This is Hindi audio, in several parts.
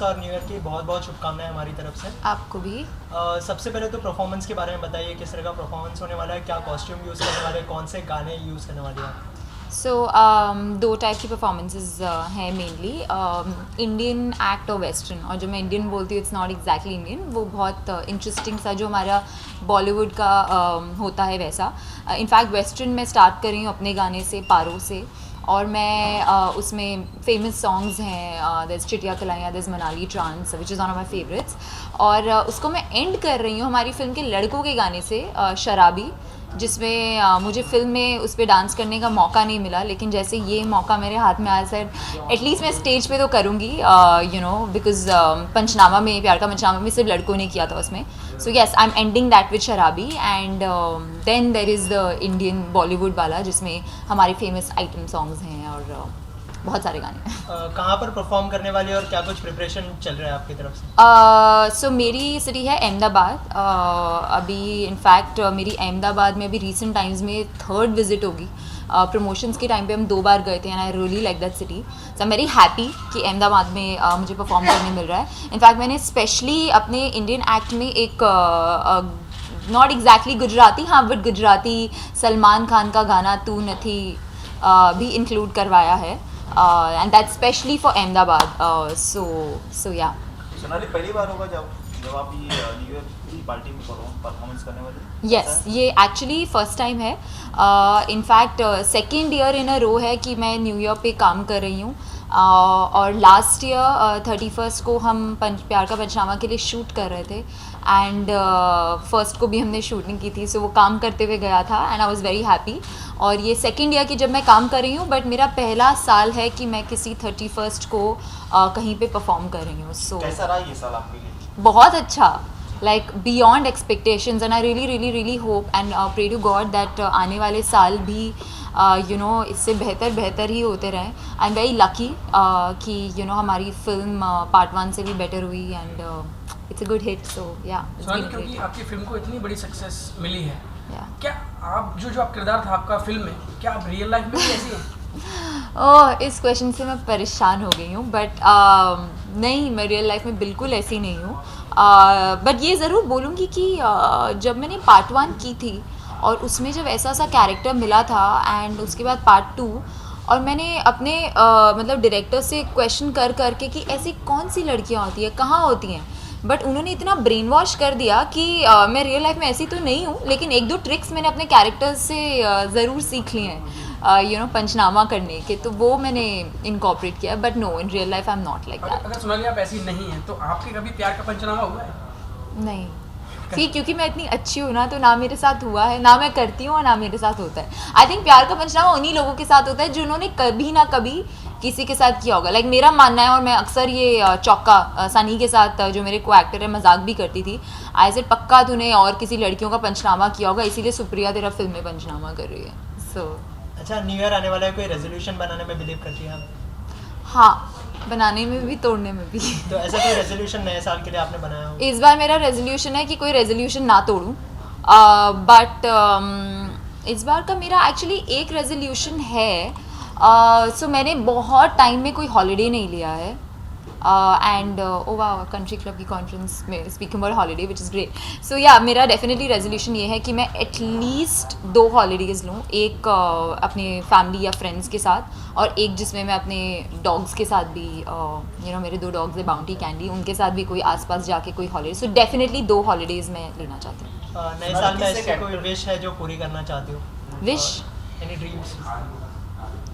और न्यू ईयर की बहुत बहुत शुभकामनाएं हमारी तरफ से। आपको भी। सबसे पहले तो परफॉर्मेंस के बारे में बताइए, किस तरह का परफॉर्मेंस होने वाला है, क्या कॉस्ट्यूम यूज़ करने वाले हैं, कौन से गाने यूज़ करने वाले हैं आप? सो दो टाइप की परफॉर्मेंसेज हैं मेनली, इंडियन एक्ट और वेस्टर्न। और जो मैं इंडियन बोलती हूँ इट्स नॉट एग्जैक्टली इंडियन, वो बहुत इंटरेस्टिंग सा जो हमारा बॉलीवुड का होता है वैसा। इनफैक्ट वेस्टर्न मैं स्टार्ट कर रही हूँ अपने गाने से, पारो से। और मैं उसमें फेमस सॉन्ग्स हैं, दस Chittiyaan Kalaiyaan, this Manali trance which is one of my favourites. और उसको मैं एंड कर रही हूँ हमारी फिल्म के लड़कों के गाने से, शराबी, जिसमें मुझे फ़िल्म में उस पर डांस करने का मौका नहीं मिला, लेकिन जैसे ये मौका मेरे हाथ में आया सर, एटलीस्ट मैं स्टेज पे तो करूँगी, यू नो, बिकॉज पंचनामा में, प्यार का पंचनामा में सिर्फ लड़कों ने किया था उसमें। So yes, I am ending that with Sharaabi. And then there is the Indian Bollywood वाला, जिसमें हमारे फेमस आइटम सॉन्ग्स हैं और बहुत सारे गाने हैं। कहाँ पर परफॉर्म करने वाले और क्या कुछ प्रिपरेशन चल रहा है आपकी तरफ से? सो मेरी सिटी है अहमदाबाद। अभी इनफैक्ट मेरी अहमदाबाद में अभी रिसेंट टाइम्स में 3rd विजिट होगी। प्रमोशंस के टाइम पे हम 2 बार गए थे and I really like that city. So I am very happy कि अहमदाबाद में मुझे परफॉर्म करने मिल रहा है। इनफैक्ट मैंने स्पेशली अपने इंडियन एक्ट में एक नॉट एग्जैक्टली गुजराती, हाँ बट गुजराती सलमान खान का गाना तू नथी भी इंक्लूड करवाया है, and that's specially for Ahmedabad. So yeah. Sonali, पहली बार होगा जब आप ये न्यू ईयर की पार्टी में परफॉर्मेंस करने वाले? यस, ये एक्चुअली फर्स्ट टाइम है। इनफैक्ट 2nd ईयर इन अ रो है कि मैं न्यू ईयर पे काम कर रही हूँ। और लास्ट ईयर 31st को हम प्यार का पंचनामा के लिए शूट कर रहे थे एंड 1st को भी हमने शूटिंग की थी। सो वो काम करते हुए गया था and I was very happy. और ये 2nd ईयर की जब मैं काम कर रही हूँ, बट मेरा पहला साल है कि मैं किसी 31st को कहीं पे परफॉर्म कर रही हूँ। सो कैसा रहा ये साल आपके लिए? बहुत अच्छा, like beyond expectations, and I really hope and pray to God that आने वाले साल भी यू नो इससे बेहतर ही होते रहे। आई एम वेरी लकी कि यू नो हमारी फिल्म पार्ट 1 से भी बेटर हुई and it's a good hit. So yeah, क्योंकि आपकी फिल्म को इतनी बड़ी सक्सेस मिली है, yeah. क्या आप जो आप किरदार था आपका फिल्म में, क्या आप रियल लाइफ में भी ऐसी हैं? इस क्वेश्चन से मैं परेशान हो गई हूँ, बट नहीं, मैं रियल लाइफ में बिल्कुल ऐसी नहीं हूँ। बट ये ज़रूर बोलूँगी कि जब मैंने पार्ट 1 की थी और उसमें जब ऐसा सा कैरेक्टर मिला था एंड उसके बाद पार्ट 2, और मैंने अपने मतलब डायरेक्टर से क्वेश्चन करके कि ऐसी कौन सी लड़कियाँ होती हैं, कहाँ होती हैं, बट उन्होंने इतना ब्रेन वॉश कर दिया कि मैं रियल लाइफ में ऐसी तो नहीं हूँ, लेकिन 1-2 ट्रिक्स मैंने अपने कैरेक्टर्स से ज़रूर सीख लिए हैं, यू नो, पंचनामा करने के, तो वो मैंने इनकॉर्पोरेट किया। But no, in real life I am not like that. अगर सोनाली आप ऐसी नहीं हैं तो आपके कभी प्यार का पंचनामा हुआ है? नहीं, सी, क्योंकि मैं इतनी अच्छी हूँ ना, तो ना मेरे साथ हुआ है, ना मैं करती हूँ और ना मेरे साथ होता है। आई थिंक प्यार का पंचनामा उन्हीं लोगों के साथ होता है जिन्होंने कभी ना कभी किसी के साथ किया होगा। लाइक मेरा मानना है, और मैं अक्सर ये चौका सनी के साथ जो मेरे को एक्टर है मजाक भी करती थी, आई सेड पक्का तूने और किसी लड़कियों का पंचनामा किया होगा, इसीलिए सुप्रिया तेरा फिल्म में पंचनामा कर रही है। सो अच्छा, न्यू ईयर आने वाला है, कोई रेजोल्यूशन बनाने में बिलीव करती हैं आप? हाँ, बनाने में भी, तोड़ने में भी। तो ऐसा कोई रेजोल्यूशन नए साल के लिए आपने बनाया हो? इस बार मेरा रेजोल्यूशन है कि कोई रेजोल्यूशन ना तोड़ूं, बट इस बार का मेरा एक्चुअली एक रेजोल्यूशन है। सो मैंने बहुत टाइम में कोई हॉलीडे नहीं लिया है, एंड वाह, कंट्री क्लब की कॉन्फ्रेंस में speaking about holiday which is great. So yeah, मेरा डेफिनेटली रेजोल्यूशन ये है कि मैं एटलीस्ट 2 हॉलीडेज़ लूँ, एक अपने फैमिली या फ्रेंड्स के साथ और एक जिसमें मैं अपने डॉग्स के साथ भी, यू नो, मेरे 2 डॉग्स है बाउंटी कैंडी, उनके साथ भी कोई आसपास जाके कोई हॉलीडे। सो डेफिनेटली 2 हॉलीडेज़ मैं लेना चाहती हूँ। नए साल में ऐसी कोई विश है जो पूरी करना चाहती हो? Wish, any dreams?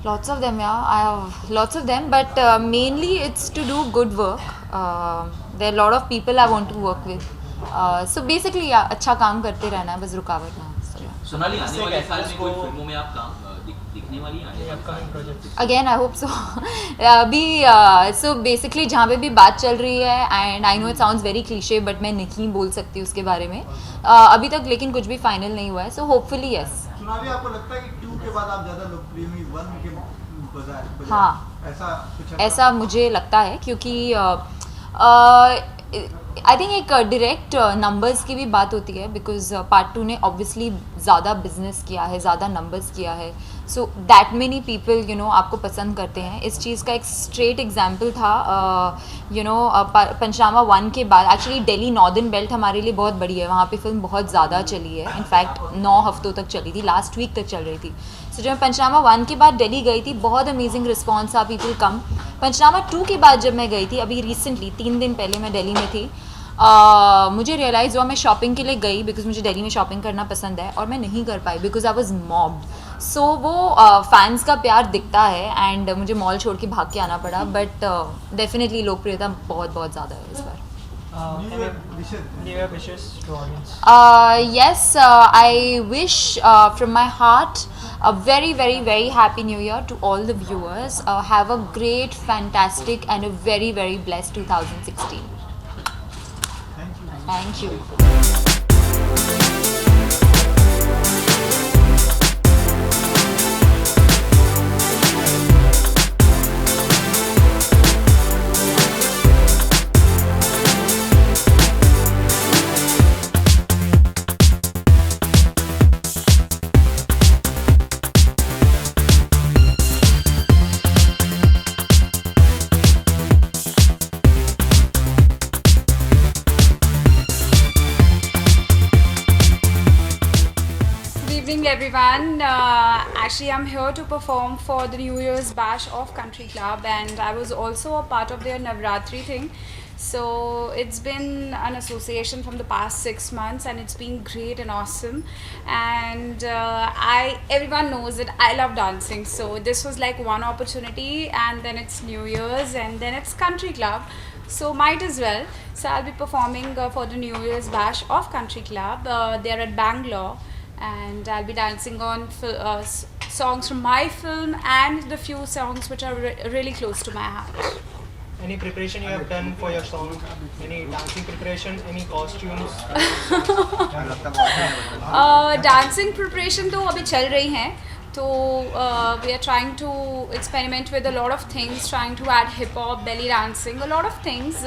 lots of them, yeah, I have lots of them, but mainly it's to do good work. There are a lot of people I want to work with, so basically yeah, अच्छा काम करते रहना है, बस रुकावट ना हो। So, yeah. सोनाली, आने वाले साल में कोई फिल्मों में आप काम दिखने वाली हैं? Upcoming projects? Again I hope so. अभी सो बेसिकली जहाँ पे भी बात चल रही है, and I know it sounds very cliche, but मैं नहीं बोल सकती उसके बारे में अभी तक, लेकिन कुछ भी फाइनल नहीं हुआ है। So hopefully yes. सोनाली, आपको लगता है कि 2 के बाद आप ज़्यादा लोकप्रिय हुई 1 के बजाय? हाँ, ऐसा कुछ ऐसा मुझे लगता है, क्योंकि आई थिंक एक डायरेक्ट नंबर्स की भी बात होती है, बिकॉज पार्ट 2 ने ऑब्वियसली ज़्यादा बिजनेस किया है, ज़्यादा नंबर्स किया है, so that many people you know आपको पसंद करते हैं. इस चीज़ का एक स्ट्रेट एग्जाम्पल था यू नो पंचनामा 1 के बाद. एक्चुअली दिल्ली नॉर्दर्न बेल्ट हमारे लिए बहुत बड़ी है, वहाँ पे फिल्म बहुत ज़्यादा चली है. इनफैक्ट 9 हफ्तों तक चली थी, लास्ट वीक तक चल रही थी. सो जब मैं पंचनामा 1 के बाद दिल्ली गई थी, बहुत अमेजिंग रिस्पॉन्स था, पीपल कम. पंचनामा 2 के बाद जब मैं गई थी, अभी रिसेंटली 3 दिन पहले मैं दिल्ली में थी, मुझे रियलाइज़ हुआ मैं शॉपिंग के लिए गई बिकॉज मुझे दिल्ली में शॉपिंग करना पसंद है, और मैं नहीं कर पाई बिकॉज आई वॉज मॉब्ड. सो वो फैंस का प्यार दिखता है एंड मुझे मॉल छोड़ के भाग के आना पड़ा. बट डेफिनेटली लोकप्रियता बहुत बहुत ज़्यादा है इस बार. New Year wishes to audience. Yes, I wish from my heart a very, very, very happy New Year to all the viewers. Have a great, fantastic, and a very, very blessed 2016. Thank you. Good evening, everyone. Actually, I'm here to perform for the New Year's Bash of Country Club, and I was also a part of their Navratri thing. So it's been an association from the past 6 months, and it's been great and awesome. And everyone knows that I love dancing, so this was like one opportunity, and then it's New Year's, and then it's Country Club. So might as well. So I'll be performing for the New Year's Bash of Country Club. They're at Bangalore. And I'll be dancing on songs from my film and the few songs which are really close to my heart. Any preparation you have done for your song? Any dancing preparation? Any costumes? Dancing preparation तो अभी चल रही हैं. तो we are trying to experiment with a lot of things, trying to add hip hop, belly dancing, a lot of things.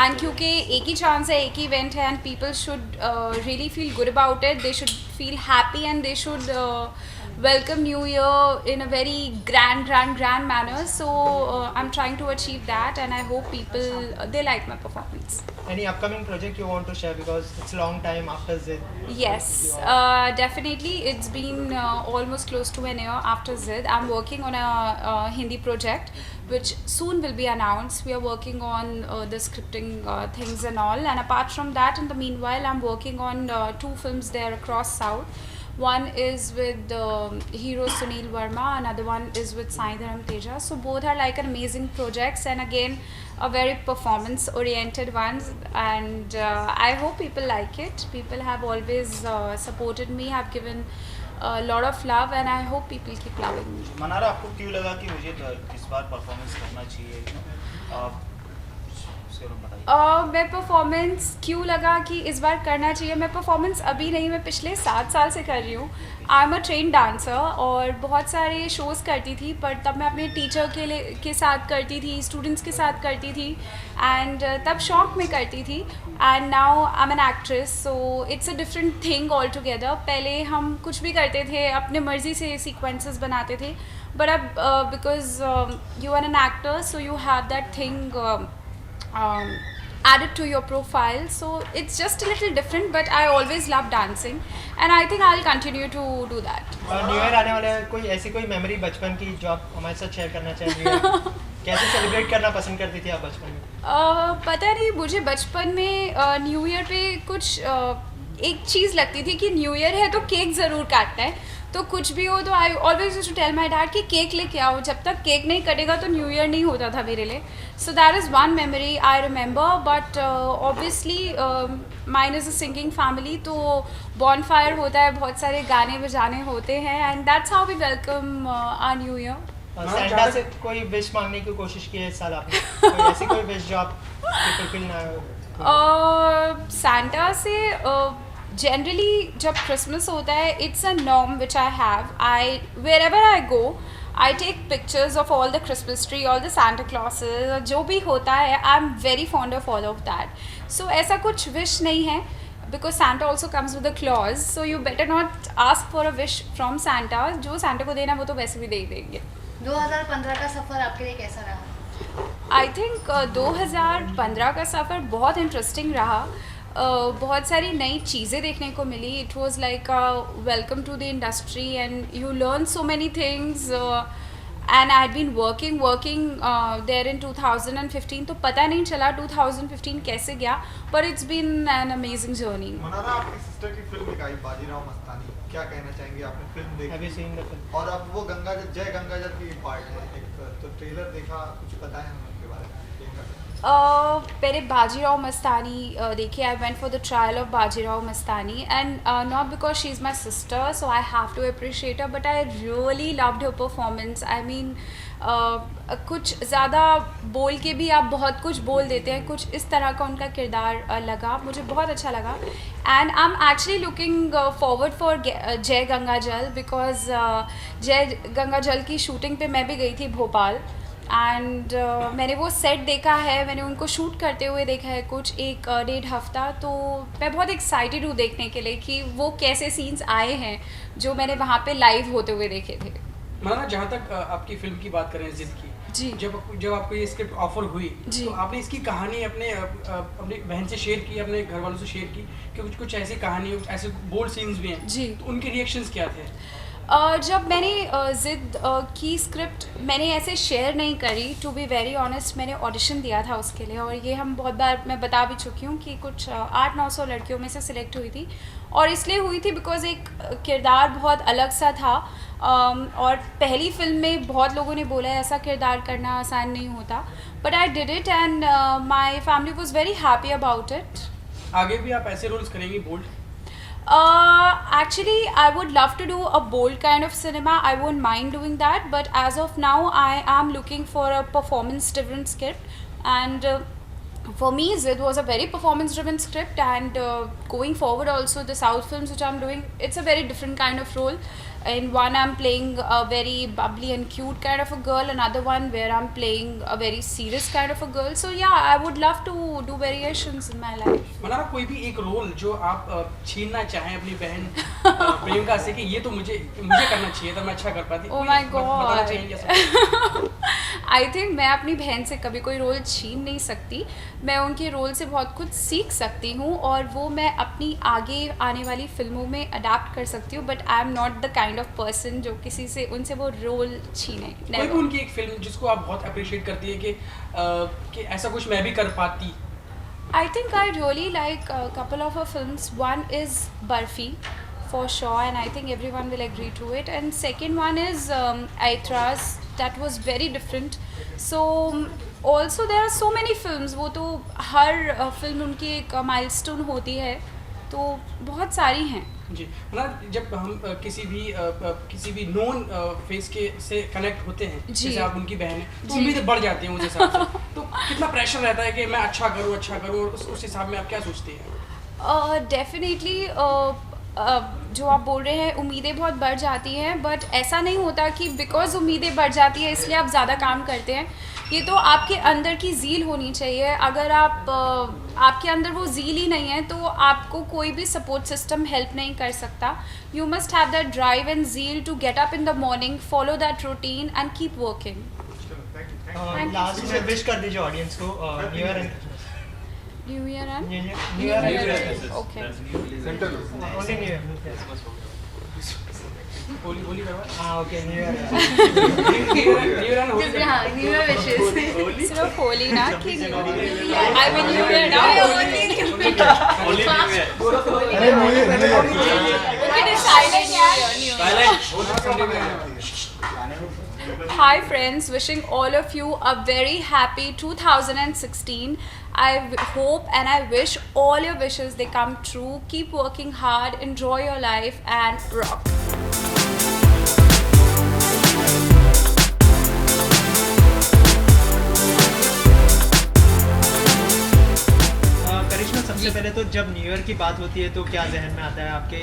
And क्योंकि एक ही chance है, एक ही event है, and people should really feel good about it. They should feel happy, and they should welcome New Year in a very grand manner. So I'm trying to achieve that, and I hope people they like my performance. Any upcoming project you want to share, because it's a long time after Zid? Yes, definitely. It's been almost close to an year after Zid. I'm working on a Hindi project which soon will be announced. We are working on the scripting things and all. And apart from that, in the meanwhile, I'm working on 2 films there across South. One is with hero Sunil Verma, another one is with Sai Dharam Teja. So both are like amazing projects, and again a very performance oriented ones, and I hope people like it. People have always supported me, have given a lot of love, and I hope people keep loving me. Mannara, आपको क्यों लगा कि मुझे इस बार परफॉर्मेंस करना चाहिए? मैं परफॉर्मेंस क्यों लगा कि इस बार करना चाहिए? मैं परफॉर्मेंस अभी नहीं, मैं पिछले 7 साल से कर रही हूँ. I am a train dancer, और बहुत सारे शोज़ करती थी, पर तब मैं अपने टीचर के साथ करती थी, स्टूडेंट्स के साथ करती थी, एंड तब शौक में करती थी. And now I am an actress, so it's a different thing all together. पहले हम कुछ भी करते थे, अपने मर्ज़ी से सीक्वेंसेस बनाते थे, बट अब because you are an actor, so you have that thing added to your profile, so it's just a little different, but I always love dancing, and I think I'll continue to do that. New year आने वाला है, कोई ऐसी कोई मेमोरी बचपन की जो आप हमारे साथ शेयर करना चाहिए? कैसे सेलिब्रेट करना पसंद करती थी आप बचपन में? पता नहीं, मुझे बचपन में न्यू ईयर पे कुछ एक चीज़ लगती थी कि न्यू ईयर है तो केक ज़रूर काटना है. तो कुछ भी हो तो I always used to tell my dad कि केक लेके आओ, जब तक केक नहीं कटेगा तो न्यू ईयर नहीं होता था मेरे लिए. So that is one memory I remember. But obviously mine is a singing family, तो बॉन फायर होता है, बहुत सारे गाने बजाने होते हैं, and that's how we welcome our new year. Santa से कोई विश मांगने की कोशिश की है इस साल आपने? कोई ऐसी कोई विश जो आप फुलफिल ना हो? सैंटा से generally जब क्रिसमस होता है, it's a norm which I have. Wherever I go, I take pictures of all the Christmas tree, all the Santa Clauses, जो भी होता है, I'm very fond of all of that. So ऐसा कुछ wish नहीं है, because Santa also comes with a clause, so you better not ask for a wish from Santa. जो Santa को देना वो तो वैसे भी दे ही देंगे. 2015 का सफ़र आपके लिए कैसा रहा? आई थिंक 2015 का सफ़र बहुत इंटरेस्टिंग रहा. बहुत सारी नई चीज़ें देखने को मिली. It was like welcome to the industry and you learn so many things. And I had been working there in 2015, तो पता नहीं चला 2015 कैसे गया, पर it's been an amazing journey. Mannara, आपकी सिस्टर की फिल्म दिखाई बाजीराव मस्तानी, क्या कहना चाहेंगे? आपने फिल्म देखी? Have you seen the film? और अब वो जय गंगाजल की पार्ट है एक, तो ट्रेलर देखा, कुछ बताएं हमें उनके बारे में. मैंने बाजीराव मस्तानी देखी. I went for the trial of Bajirao Mastani and not because she is my sister so I have to appreciate her, but I really loved her performance. I mean कुछ ज़्यादा बोल के भी आप बहुत कुछ बोल देते हैं, कुछ इस तरह का उनका किरदार लगा. मुझे बहुत अच्छा लगा. And I am actually looking forward for जय गंगाजल, बिकॉज जय गंगाजल की शूटिंग पे मैं भी गई थी भोपाल. एंड मैंने वो सेट देखा है, मैंने उनको शूट करते हुए देखा है कुछ 1-1.5 हफ्ता. तो मैं बहुत एक्साइटेड हूँ देखने के लिए कि वो कैसे सीन्स आए हैं जो मैंने वहाँ पे लाइव होते हुए देखे थे. मनारा, जहाँ तक आपकी फिल्म की बात करें जिद की, जी. जब आपको ये स्क्रिप्ट ऑफर हुई जी. तो आपने इसकी कहानी अपनी बहन से शेयर की, अपने घर वालों से शेयर की कि कुछ ऐसी कहानी, ऐसे बोल्ड सीन्स भी हैं, जी. तो उनके रिएक्शंस क्या थे? जब मैंने जिद की स्क्रिप्ट मैंने ऐसे शेयर नहीं करी. टू बी वेरी ऑनेस्ट, मैंने ऑडिशन दिया था उसके लिए, और ये हम बहुत बार मैं बता भी चुकी हूँ कि कुछ 800-900 लड़कियों में से सिलेक्ट हुई थी. और इसलिए हुई थी बिकॉज एक किरदार बहुत अलग सा था. और पहली फिल्म में बहुत लोगों ने बोला है ऐसा किरदार करना आसान नहीं होता, but I did it and my family was very happy about it. आगे भी आप ऐसे रोल्स करेंगी bold? Actually, I would love to do a bold kind of cinema. I won't mind doing that, but as of now, I am looking for a performance-driven script, and for me, Zid was a very performance-driven script, and going forward also, the South films which I'm doing, it's a very different kind of role. In one, I'm playing a very bubbly and cute kind of a girl. Another one where I'm playing a very serious kind of a girl. So yeah, I would love to do variations in my life. Mannara, कोई भी एक रोल जो आप छीनना चाहें अपनी बहन प्रियंका से कि ये तो मुझे करना चाहिए था, मैं अच्छा कर पाती. Oh my बताना God. चाहेंगे ऐसा? आई थिंक मैं अपनी बहन से कभी कोई रोल छीन नहीं सकती. मैं उनके रोल से बहुत कुछ सीख सकती हूँ, और वो मैं अपनी आगे आने वाली फिल्मों में अडाप्ट कर सकती हूँ, but I am not the kind of person जो किसी से उनसे वो रोल छीने. कोई भी उनकी एक फिल्म जिसको आप बहुत अप्रिशिएट करती है कि ऐसा कुछ मैं भी कर पाती? I think I really like a couple of her films. One is Barfi, for sure, and I think everyone will agree to it. And second one is Aitraz. That was very different. So also there are so many films. वो तो हर फिल्म उनकी एक milestone होती है, तो बहुत सारी हैं. जी. मतलब जब हम किसी भी नोन फेस के से कनेक्ट होते हैं, जैसे आप उनकी बहन हैं, तो उम्मीदें बढ़ जाती हैं उस हिसाब से. तो कितना प्रेशर रहता है कि मैं अच्छा करूँ, और उस हिसाब में आप क्या सोचती हैं? डेफिनेटली जो आप बोल रहे हैं, उम्मीदें बहुत बढ़ जाती हैं, बट ऐसा नहीं होता कि बिकॉज उम्मीदें बढ़ जाती है इसलिए आप ज़्यादा काम करते हैं. ये तो आपके अंदर की ज़ील होनी चाहिए. अगर आपके अंदर वो ज़ील ही नहीं है तो आपको कोई भी सपोर्ट सिस्टम हेल्प नहीं कर सकता. You must have that drive and zeal to get up in the morning, follow that routine and keep working. Last में विश कर दीजिए ऑडियंस को. New year new year and new year okay. Only new year. Holi करवा. हाँ ओके, न्यू ईयर. हाँ, न्यू ईयर विशेस. सिर्फ होली ना कि आई मीन न्यू ईयर ना, ओके डिसाइडेड यार. Hi friends, wishing all of you a very happy 2016. I hope and I wish all your wishes they come true. Keep working hard, enjoy your life and rock. करिश्मा, सबसे पहले तो जब न्यू ईयर की बात होती है तो क्या जहन में आता है आपके?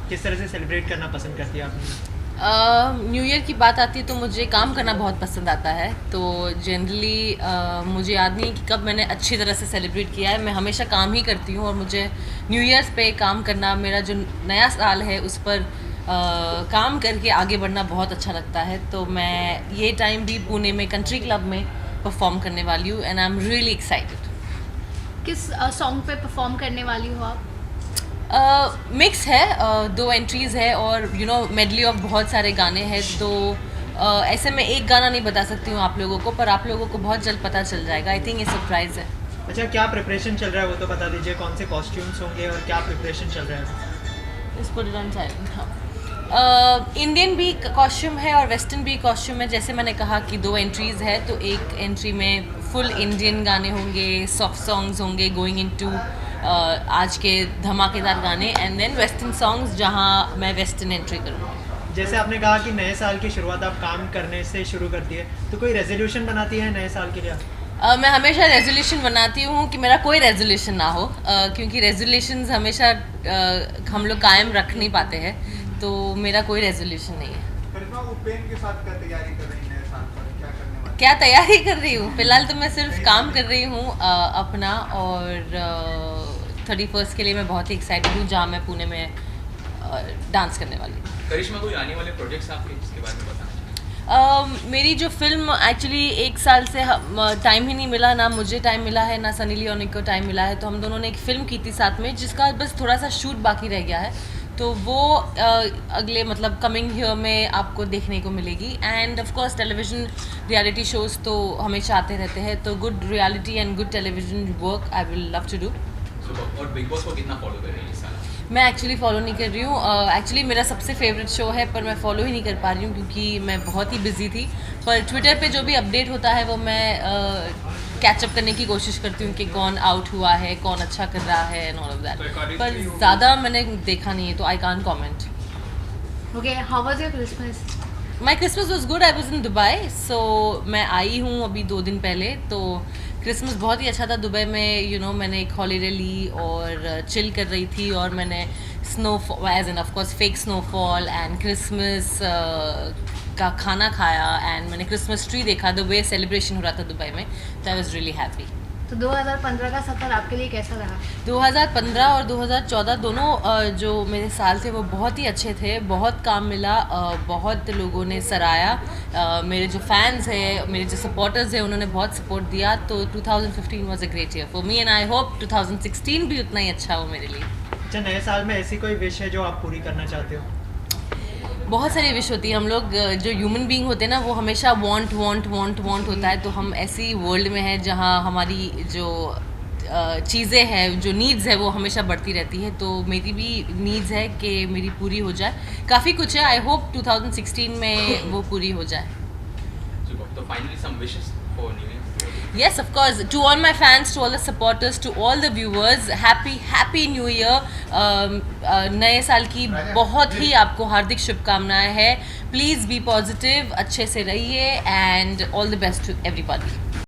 किस तरह से सेलिब्रेट करना पसंद करती है आप? न्यू ईयर की बात आती है तो मुझे काम करना बहुत पसंद आता है। तो जनरली मुझे याद नहीं कि कब मैंने अच्छी तरह से सेलिब्रेट किया है। मैं हमेशा काम ही करती हूँ और मुझे न्यू ईयर्स पे काम करना, मेरा जो नया साल है उस पर काम करके आगे बढ़ना बहुत अच्छा लगता है। तो मैं ये टाइम भी पुणे में कंट्री क्लब में परफॉर्म करने वाली हूँ and I am really excited. किस सॉन्ग पे परफॉर्म करने वाली हो आप? मिक्स है, 2 एंट्रीज़ है और मेडली ऑफ बहुत सारे गाने हैं। तो ऐसे में एक गाना नहीं बता सकती हूँ आप लोगों को, पर आप लोगों को बहुत जल्द पता चल जाएगा। आई थिंक ये सरप्राइज़ है। अच्छा, क्या प्रिपरेशन चल रहा है वो तो बता दीजिए, कौन से कॉस्ट्यूम्स होंगे और क्या प्रिपरेशन चल रहा है? इस put it on silent. Indian भी कॉस्ट्यूम है और वेस्टर्न भी कॉस्ट्यूम है। जैसे मैंने कहा कि 2 एंट्रीज़ है, तो एक एंट्री में फुल इंडियन गाने होंगे, सॉफ्ट सॉन्ग्स होंगे गोइंग इनटू आज के धमाकेदार गाने, एंड देन वेस्टर्न सॉन्ग्स जहां मैं वेस्टर्न एंट्री करूँगी। जैसे आपने कहा कि नए साल की शुरुआत आप काम करने से शुरू करती है, तो कोई रेजोल्यूशन बनाती है नए साल के लिए? मैं हमेशा रेजोल्यूशन बनाती हूँ कि मेरा कोई रेजोल्यूशन ना हो, क्योंकि रेजोल्यूशंस हमेशा हम लोग कायम रख नहीं पाते हैं। तो मेरा कोई रेजोल्यूशन नहीं है। करिश्मा, वो पेन के साथ क्या तैयारी कर रही है नए साल पर? क्या करने वाली? क्या तैयारी कर रही हूँ? फिलहाल तो मैं सिर्फ काम कर रही हूँ अपना, और 31st के लिए मैं बहुत ही एक्साइटेड हूँ जहाँ मैं पुणे में डांस करने वाली हूँ। करिश्मा, कोई आने वाले प्रोजेक्ट्स आपके इसके बारे में बताना चाहिए? मेरी जो फिल्म एक्चुअली 1 साल से टाइम ही नहीं मिला, ना मुझे टाइम मिला है ना सनी लियोनी को टाइम मिला है। तो हम दोनों ने एक फ़िल्म की थी साथ में, जिसका बस थोड़ा सा शूट बाकी रह गया है। तो वो अगले मतलब कमिंग ईयर में आपको देखने को मिलेगी। And of course television reality shows तो हमेशा आते रहते हैं, तो good reality and good television work I will love to do. और बिग बॉस को कितना फॉलो कर रही है इस साल? मैं एक्चुअली फॉलो नहीं कर रही हूँ। एक्चुअली मेरा सबसे फेवरेट शो है, पर मैं फॉलो ही नहीं कर पा रही हूँ क्योंकि मैं बहुत ही बिजी थी। पर ट्विटर पे जो भी अपडेट होता है वो मैं कैचअप करने की कोशिश करती हूँ कि कौन आउट हुआ है, कौन अच्छा कर रहा है एंड ऑल ऑफ दैट। पर ज़्यादा मैंने देखा नहीं है, तो I can't comment. Okay, how was your Christmas? My Christmas was good. I was in Dubai, so मैं आई हूँ अभी 2 दिन पहले। तो क्रिसमस बहुत ही अच्छा था दुबई में। मैंने एक हॉलीडे ली और चिल कर रही थी, और मैंने snowfall as an of course fake snowfall and Christmas का खाना खाया, एंड मैंने क्रिसमस ट्री देखा, द वे सेलिब्रेशन हो रहा था दुबई में। तो आई वॉज रियली हैप्पी। तो 2015 का सफ़र आपके लिए कैसा रहा? 2015 और 2014 दोनों जो मेरे साल थे वो बहुत ही अच्छे थे। बहुत काम मिला, बहुत लोगों ने सराहा। मेरे जो फैंस हैं, मेरे जो सपोर्टर्स हैं, उन्होंने बहुत सपोर्ट दिया। तो 2015 was a great year for me, and I hope 2016 भी उतना ही अच्छा हो मेरे लिए। अच्छा, नए साल में ऐसी कोई विश है जो आप पूरी करना चाहते हो? बहुत सारी विश होती है। हम लोग जो ह्यूमन बीइंग होते हैं ना, वो हमेशा वांट होता है। तो हम ऐसी वर्ल्ड में हैं जहाँ हमारी जो चीज़ें हैं, जो नीड्स है, वो हमेशा बढ़ती रहती है। तो मेरी भी नीड्स है कि मेरी पूरी हो जाए। काफ़ी कुछ है, आई होप 2016 में वो पूरी हो जाए। तो finally some wishes for new year? Yes, of course. To all my fans, to all the supporters, to all the viewers, happy new year. नए साल की बहुत ही आपको हार्दिक शुभकामनाएं हैं। प्लीज़ बी पॉजिटिव, अच्छे से रहिए, and all the best to everybody.